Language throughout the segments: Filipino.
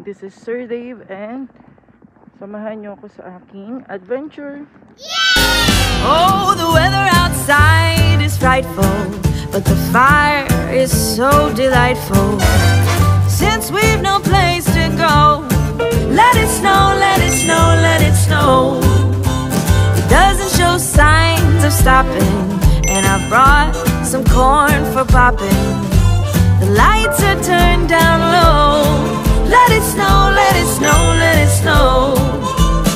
This is Sir Dave and samahan nyo ako sa aking adventure. Oh, the weather outside is frightful, but the fire is so delightful. Since we've no place to go, let it snow, let it snow, let it snow. It doesn't show signs of stopping, and I brought some corn for popping. The lights are turned down low. Let it snow, let it snow, let it snow.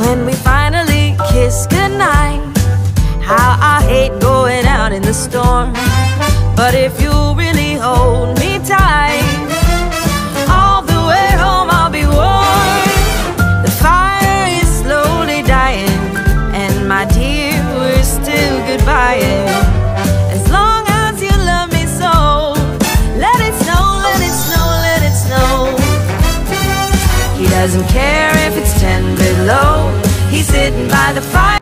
When we finally kiss goodnight, how I hate going out in the storm. But if you really hold me tight, all the way home I'll be warm. The fire is slowly dying, and my dear, we're still goodbying. As long as you love me so, let it snow, let it snow, let it snow. He doesn't care if it's 10 below. He's sitting by the fire.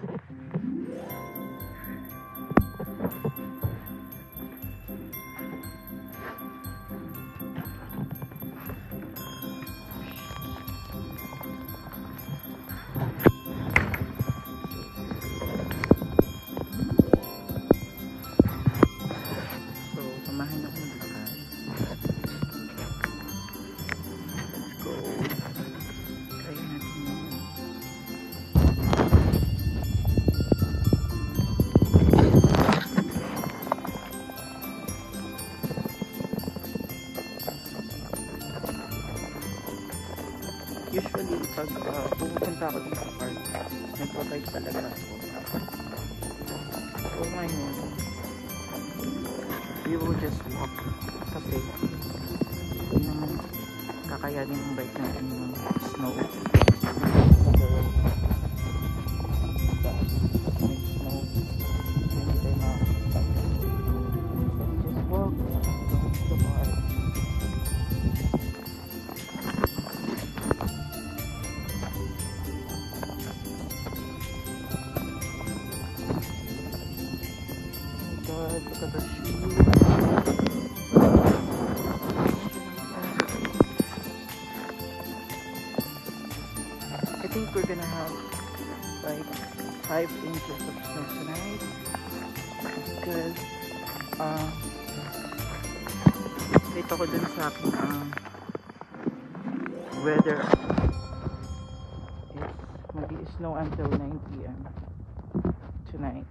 Usually, pag pupunta ako dito sa park, nagpa-bike talaga ako. So ngayon, we will just walk kasi hindi naman kakayanin ang bike natin yung snow. Look at the shoes. I think we're gonna have like 5 inches of snow tonight because dito ko dun sa aking weather is mag-i-snow until 9 PM tonight,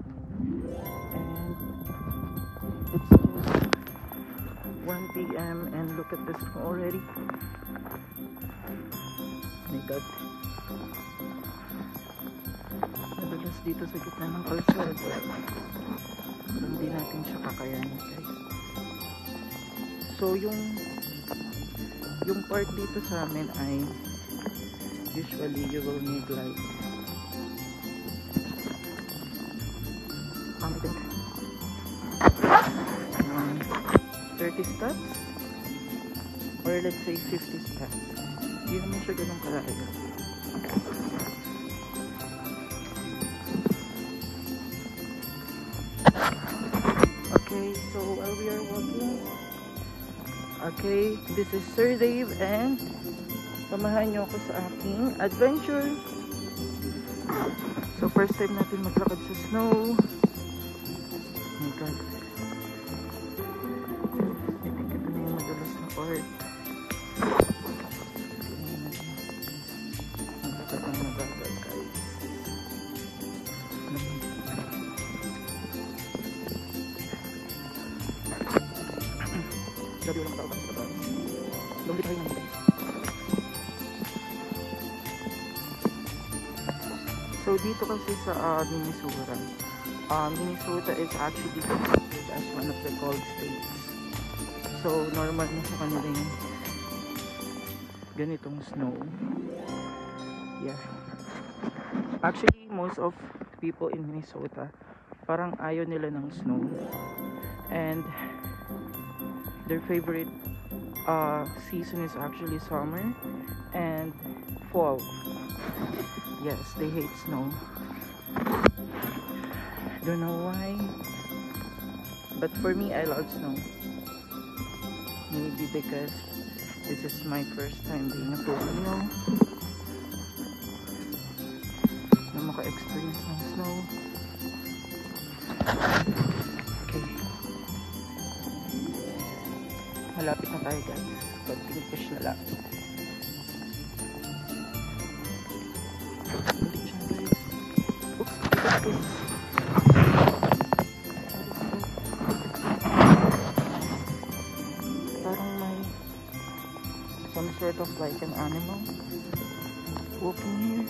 and it's just 1 PM and look at this already. Oh my God, madalas dito sa gitna ng kalsada, hindi natin siya kakayanin, guys. So yung park dito sa amin ay usually you will need like I think 30 steps or let's say 50 steps. Hindi naman siya ganun kalayo. Okay, so while we are walking, okay, this is Sir Dave and samahan nyo ako sa aking adventure. So first time natin maglakad sa snow. Oh my God, I think ito na yung madalas na part. Maglakad ng mabagal, guys. Gabi lang tao sa taas. Lumit tayo naman, guys. So dito kasi sa Minnesota, Minnesota is actually considered as one of the cold states. So normal na sa kanila yung ganitong snow. Yeah. Actually, most of people in Minnesota parang ayaw nila ng snow. And their favorite season is actually summer and fall. Yes, they hate snow. Don't know why, but for me, I love snow. Maybe because this is my first time being a Filipino. snow. Okay. Malapit na tayo guys. Konting push na lang. Oops, parang may some sort of like an animal walking here.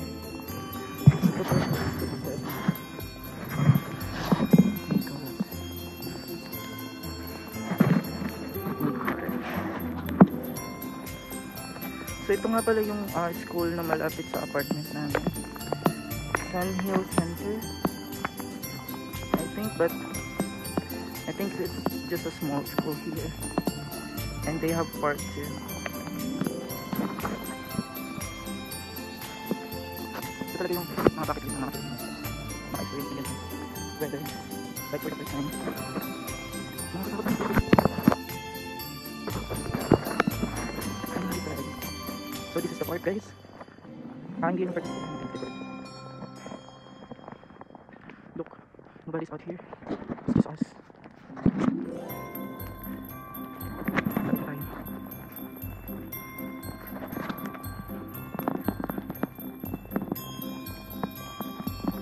So ito nga pala yung school na malapit sa apartment namin. Sandhill Center, I think, but I think it's just a small school here, and they have park too. Ito talaga yung mga bucket list ng mga Pilipinas, mga experience ganito, weather, like for the first time. So this is the park guys. Hindi yung park. Look, nobody's out here. It's just us.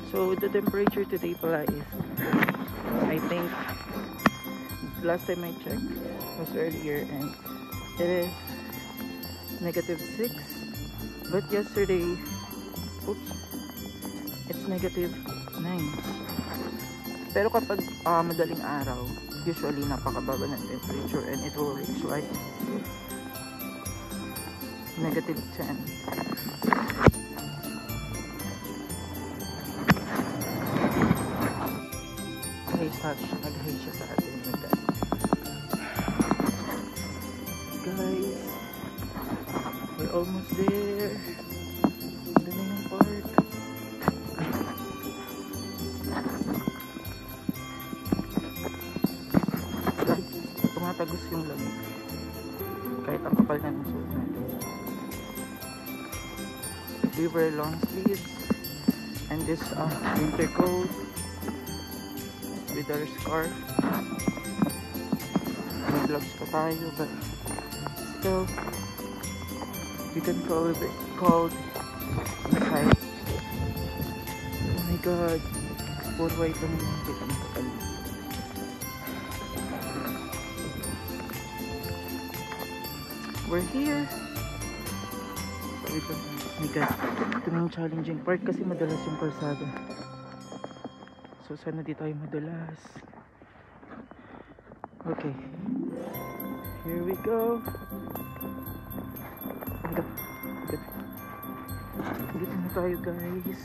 So the temperature today pala is, I think, last time I checked was earlier, and it is -6, but yesterday, oops, it's -9. Pero kapag madaling araw, usually napakababa ng temperature, and it will reach like -10. Hey Satch, nag-hey siya sa atin. Guys, we're almost there. Ito na yung park. Tumatagos yung lamig. Kahit ang kapal na ng suot natin. We wear long sleeves and this winter coat with our scarf. May gloves pa tayo, but still you can call it cold inside. Oh my god, puro white lang yung kita ng kapal. We're here. Oh my god, ito na yung challenging part kasi madalas yung kalsada. So sana di tayo madalas. Okay, here we go. Dito na tayo guys.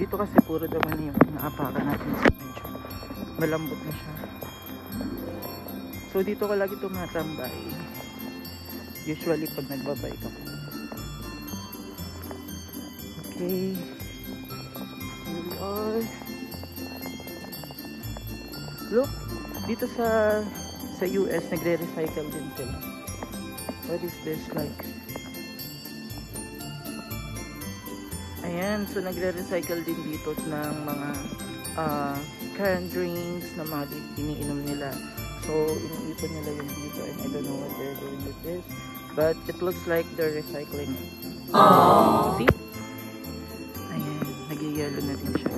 Dito kasi puro daman yung naapakan natin, sa medyo malambot na siya. So dito ka lagi tumatambay, usually pag nagbabike ako. Okay, here we are. Look, dito sa US nagre-recycle din sila. What is this like? Ayan, so nagre-recycle din dito ng mga canned drinks na mga iniinom nila. So iniipon nila yung dito, and I don't know what they're doing with this, but it looks like they're recycling it. See? Ayan, nag-yellow na din siya.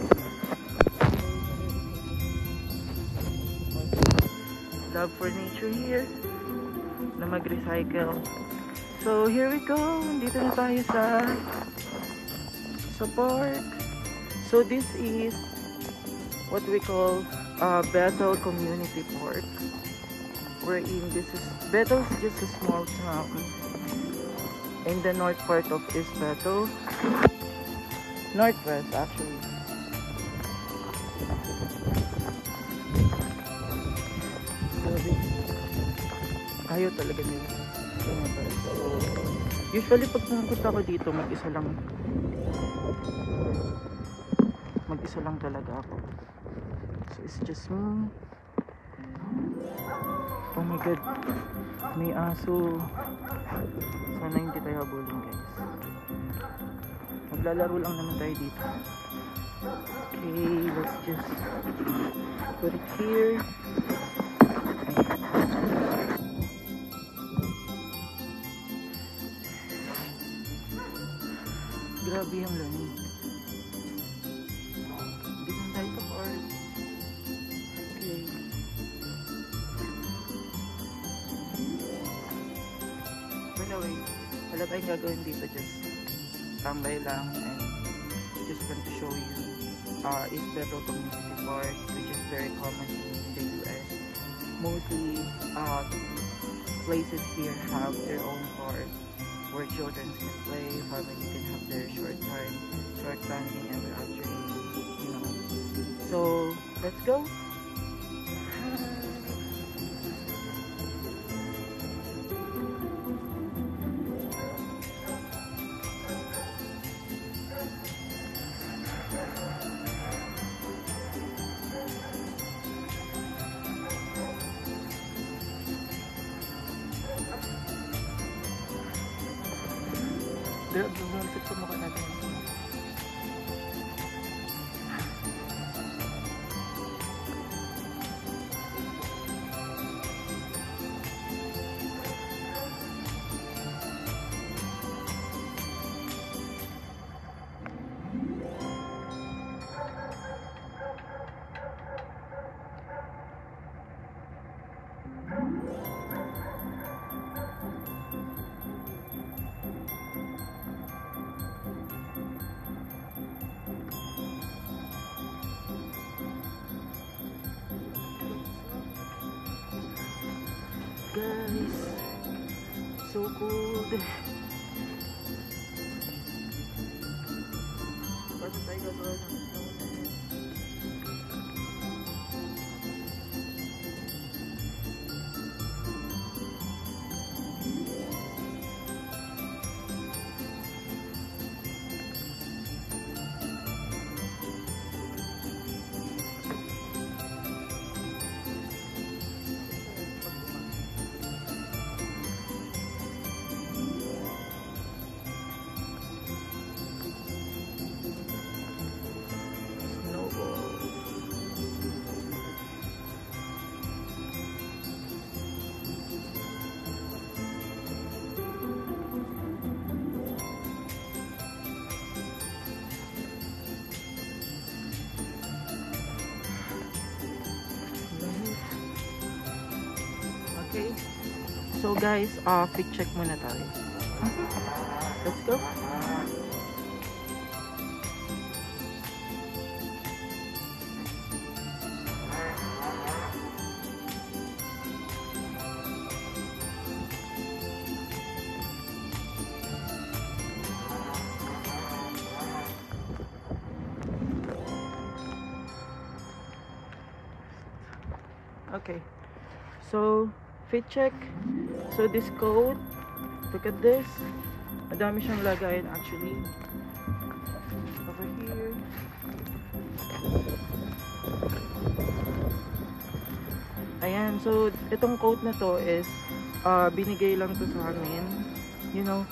Love for nature here na mag-recycle. So here we go, dito na tayo sa park. So this is what we call Bethel Community Park, wherein Bethel is just a small town in the north part of East Bethel, northwest actually. Ayaw talaga nila. So, usually pag pumunta ako dito, mag-isa lang talaga ako. So it's just me. Oh my god, may aso. Sana hindi tayo habulin guys. maglalaro lang naman tayo dito. Okay, let's just put it here. Grabe yung lamig. Hindi na tayo sa park. Okay. By the way, wala tayong gagawin dito. Just tambay lang and just want to show you East Bethel Community Park, which is very common in the US. Mostly places here have their own park where children can play, family can have their short camping and actually, you know. So let's go. Bumalapit sa mukha natin. Guys, so cold. Basta tayo gagawa ng snow na yun. Okay. So guys, fit check muna tayo. Let's go. Okay. So fit check. So this coat, look at this. Madami siyang lagayan actually. Over here. Ayan, so itong coat na to is binigay lang to sa amin. You know,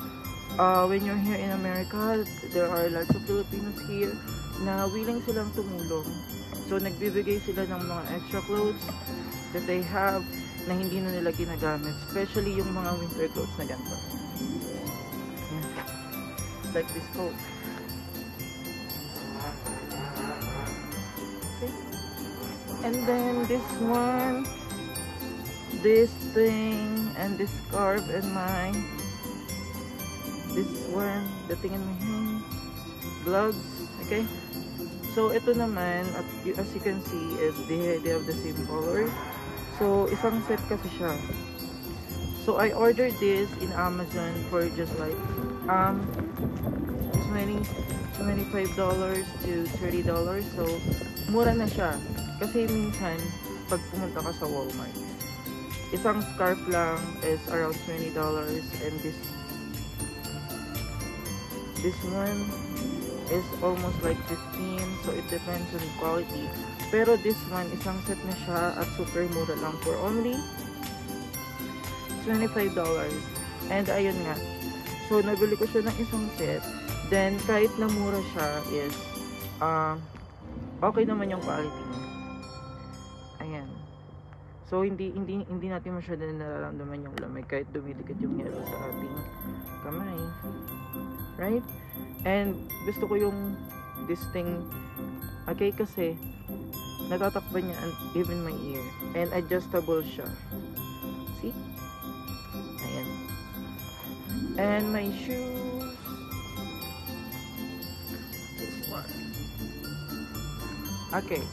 when you're here in America, there are lots of Filipinos here na willing silang tumulong. So nagbibigay sila ng mga extra clothes that they have na hindi na nila ginagamit, especially yung mga winter clothes na ganito. Yeah. Like this coat. Okay. And then this one, this thing, and this scarf and mine. This one, the thing in my hand, gloves. Okay. So ito naman, as you can see, is they have the same color. So, isang set kasi siya. So, I ordered this in Amazon for just like $25 to $30. So, mura na siya. Kasi minsan, pag pumunta ka sa Walmart, isang scarf lang is around $20 and this one is almost like 15. So, it depends on the quality. Pero this one, isang set na siya at super mura lang for only $25. And ayun nga. So, nabili ko siya ng isang set. then kahit na mura siya is okay naman yung quality niya. Ayan. So hindi natin masyado nararamdaman yung lamig kahit dumidikit yung yelo sa ating kamay. Right? And gusto ko yung this thing, okay, kasi natatakpan niya even my ear. And adjustable siya. See? Ayan. And my shoes. This one. Okay.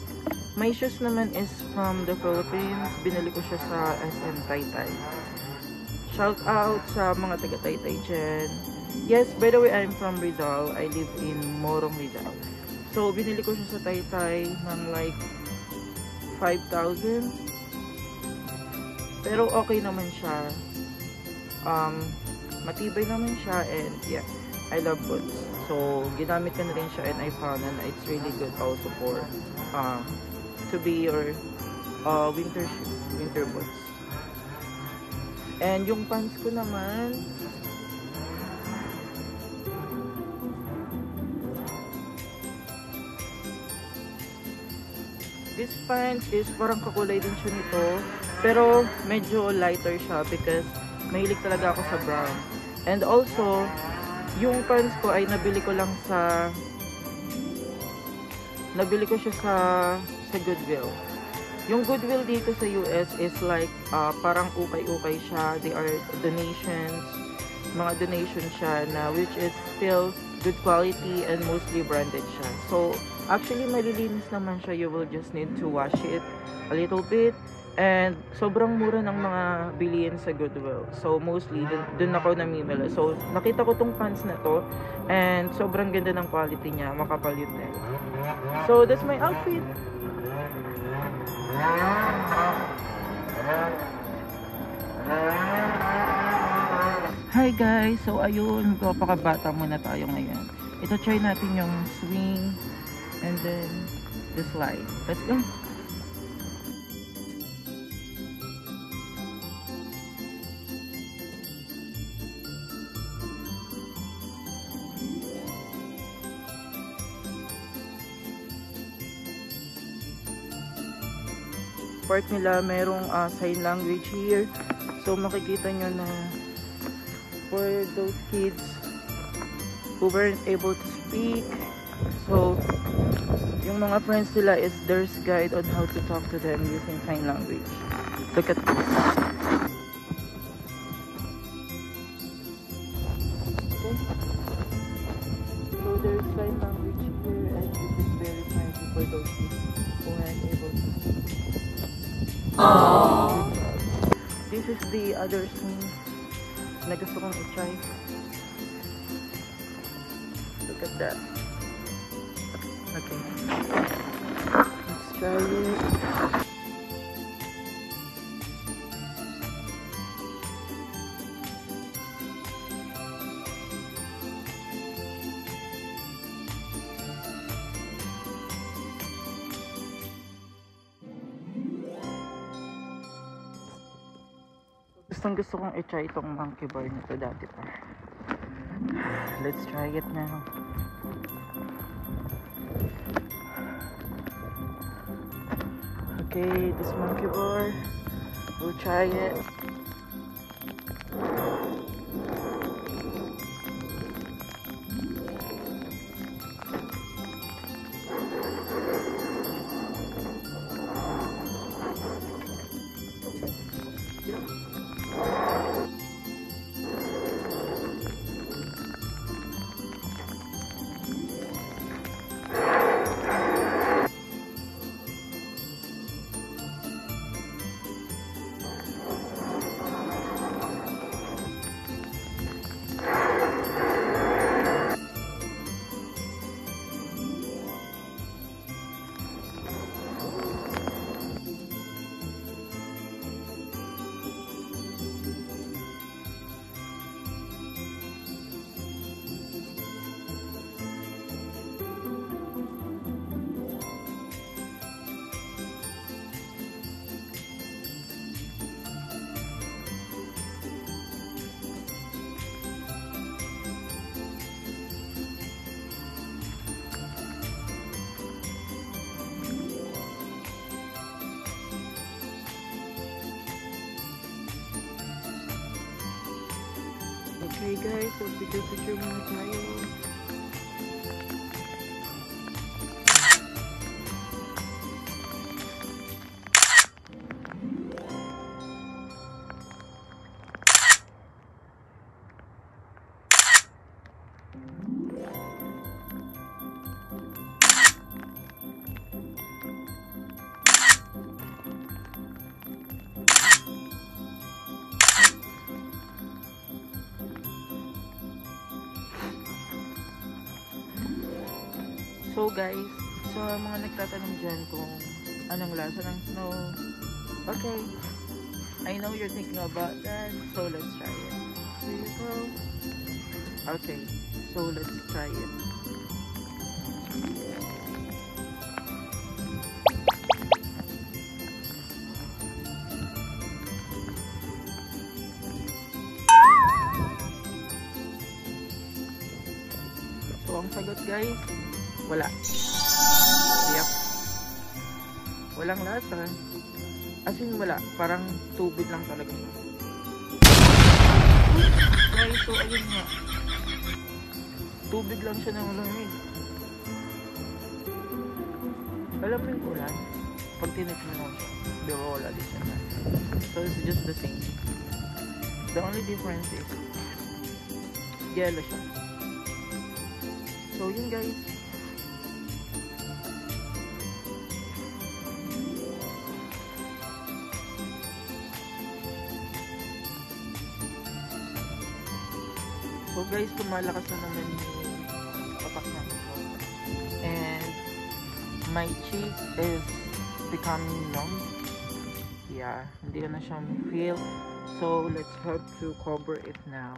My shoes naman is from the Philippines. Binili ko siya sa SM Taytay. Shout out sa mga taga Taytay dyan. Yes, by the way, I'm from Rizal. I live in Morong, Rizal. So, binili ko siya sa Taytay ng like 5,000. Pero okay naman siya. Matibay naman siya, and yeah, I love boots. So, ginamit ko na rin siya, and I found that it's really good also for to be your winter boots. And yung pants ko naman, this pants is parang kakulay din siya nito, pero medyo lighter siya because mahilig talaga ako sa brown. And also, yung pants ko ay nabili ko siya sa Goodwill. Yung Goodwill dito sa US is like parang ukay-ukay siya. They are donations, mga donation siya na which is still good quality and mostly branded siya. So actually malilinis naman siya. You will just need to wash it a little bit. And sobrang mura ng mga bilihin sa Goodwill. So mostly dun ako namimili. So nakita ko tong pants na to, and sobrang ganda ng quality niya, makapal yun din. So that's my outfit. Hi guys, so ayun, papakabata muna tayo ngayon. Ito, try natin yung swing and then the slide. Let's go. Part nila merong sign language here, so makikita nyo na for those kids who weren't able to speak, so yung mga friends nila is there's guide on how to talk to them using sign language. Look at this. Okay. So there's sign language here, and this is very friendly for those kids who aren't able to speak. Aww. This is the other swing na gusto kong i-try. Look at that. Okay. Let's try it. Gusto kong i-try itong monkey bar nito dati pa. Let's try it now. Okay, this monkey bar. We'll try it. Okay guys, so picture muna tayo. So guys, so mga nagtatanong dyan kung anong lasa ng snow. Okay, I know you're thinking about that, so let's try it. Here you go. Okay, so let's try it. So ang sagot guys, wala. Yep. Walang lasa. As in wala. Parang tubig lang talaga. Guys, so ayun nga. Tubig lang siya ng lamig. Alam mo yung ulan? Pag tinikman mo siya, pero wala din siya na. So it's just the same. The only difference is yellow siya. So yun guys. So guys, lumalakas na naman yung patak na ito. And my cheek is becoming numb. Yeah, hindi ko na siyang feel. So let's have to cover it now.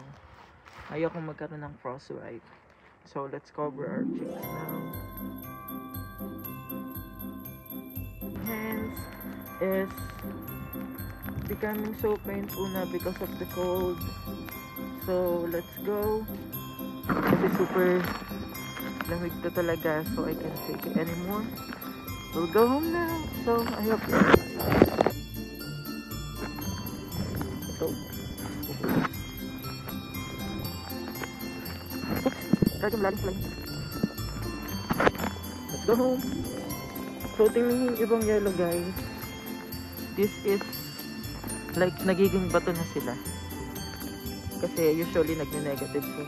Ayoko magkaroon ng frostbite. So let's cover our cheeks now. Hands is becoming so painful na because of the cold. So let's go. Kasi super lamig to talaga, so I can't take it anymore. We'll go home now. So I hope you so let's go home. So tingnan yung ibang yellow guys. This is like nagiging bato na sila. Kasi usually nagne-negative siya.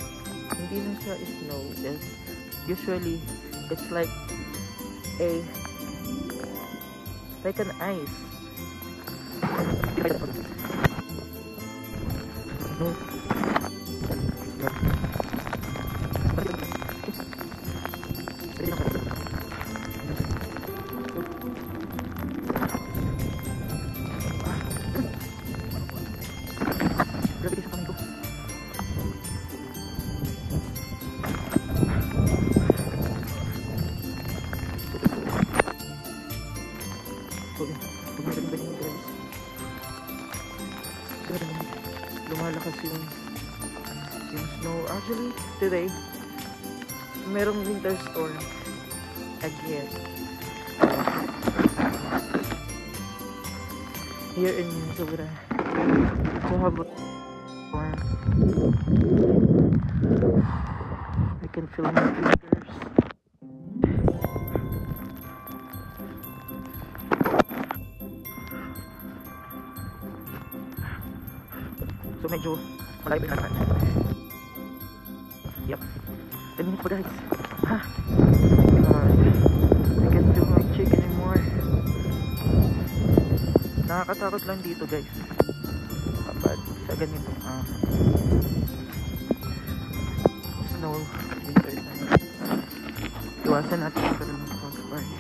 Hindi na siya snow. Yes. Usually it's like an ice. No. Lumalakas yung snow. Actually, today merong winter storm again here in Minnesota. So how about storm? I can feel my fingers. So medyo malayo pa yung lakad. Yep. 10 minutes pa guys. Ha? God. I can't feel my cheek anymore. Nakakatakot lang dito guys. Kapag sa ganito. Snow. Winter time. Iwasan natin magkaroon ng frostbite.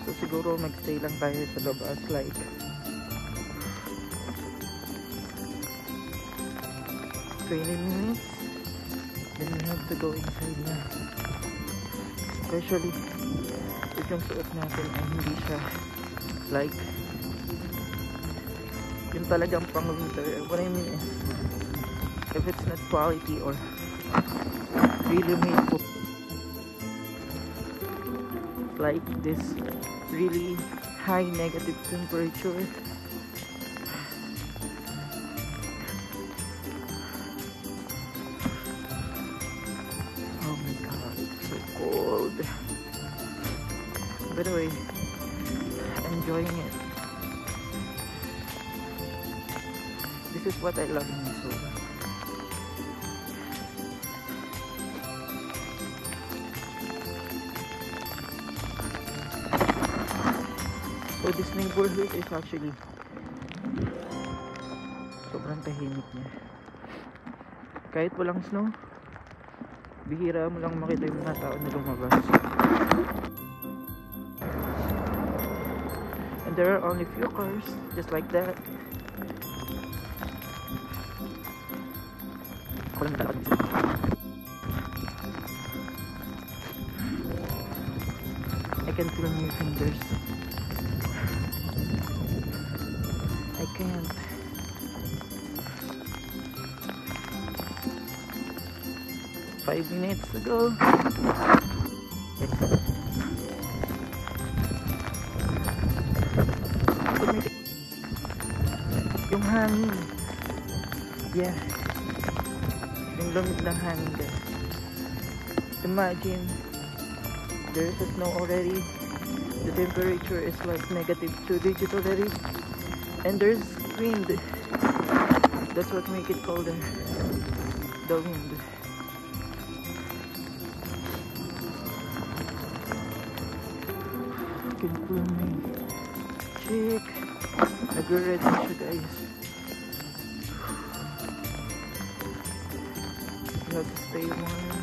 So siguro magstay lang tayo sa labas like 20 minutes, then we have to go inside na. Especially if yung suot natin ay hindi siya like yung talagang pang winter. What I mean is if it's not quality or really made for like this really high negative temperature, By the way, enjoying it. This is what I love in Minnesota. So this neighborhood is actually sobrang tahimik niya. Kahit walang snow, bihira mo lang makita yung mga tao na lumabas. And there are only few cars, just like that. Walang tao dito. I can feel my fingers. I can't. Five minutes to go. Yung hangin. Yeah. Yung lamig ng hangin guys. Imagine there's a snow already. The temperature is like -2 digits already. And there's wind. That's what make it colder. The wind. I can feel my cheek. Nag-red na siya guys. You have to stay warm.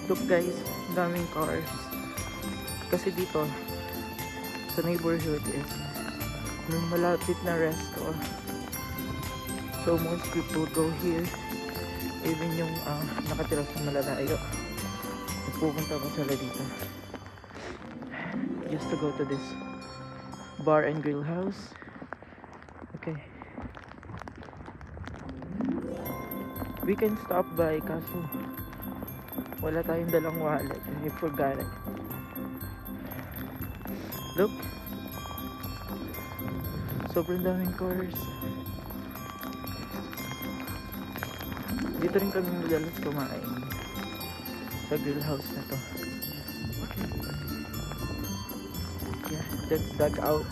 Look guys, daming cars. Kasi dito sa neighborhood is may malapit na resto. So most people go here. Even yung nakatira sa malalayo, pupunta pa sila dito just to go to this bar and grill house. Okay, we can stop by kaso wala tayong dalang wallet. I forgot it. Look, sobrang daming cars. Dito rin kami madalas kumain sa grill house na to. Okay. Yeah, that's Dugout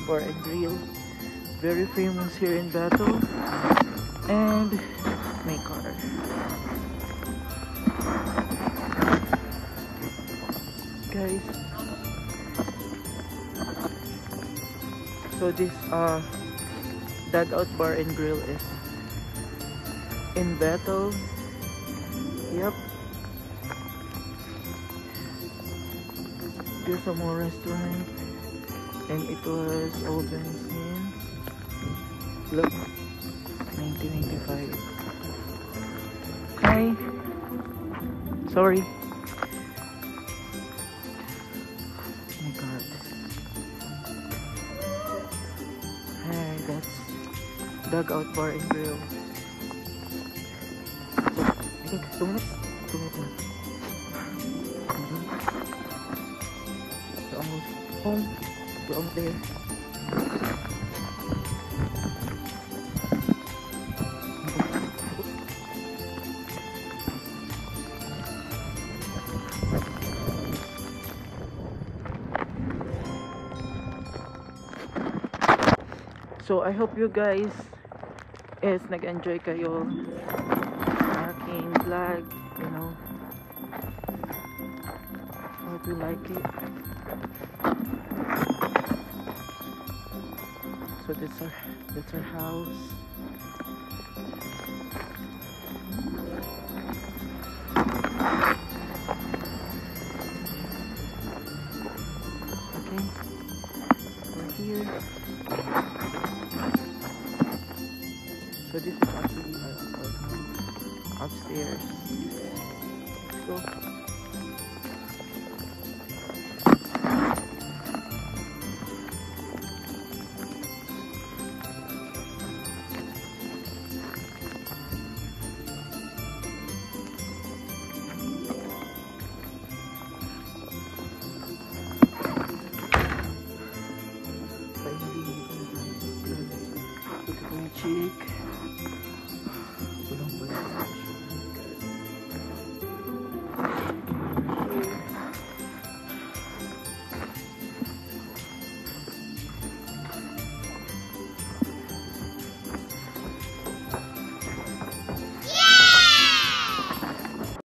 Bar and Grill. Very famous here in Battle. And my car. Guys, so this Dugout Bar and Grill is in Battle. Yep. There's a more restaurant and it was open since, look, 1995. Hi. Sorry. Oh my god. Hi, that's Dugout Bar and Grill. I think 2 minutes. 2 minutes na. We're almost home. We're almost there. So I hope you guys nag-enjoy kayo aking vlog, you know. I hope you like it. So that's our house. Okay, we're here. So this is actually our apartment upstairs. So finally, look at my cheek.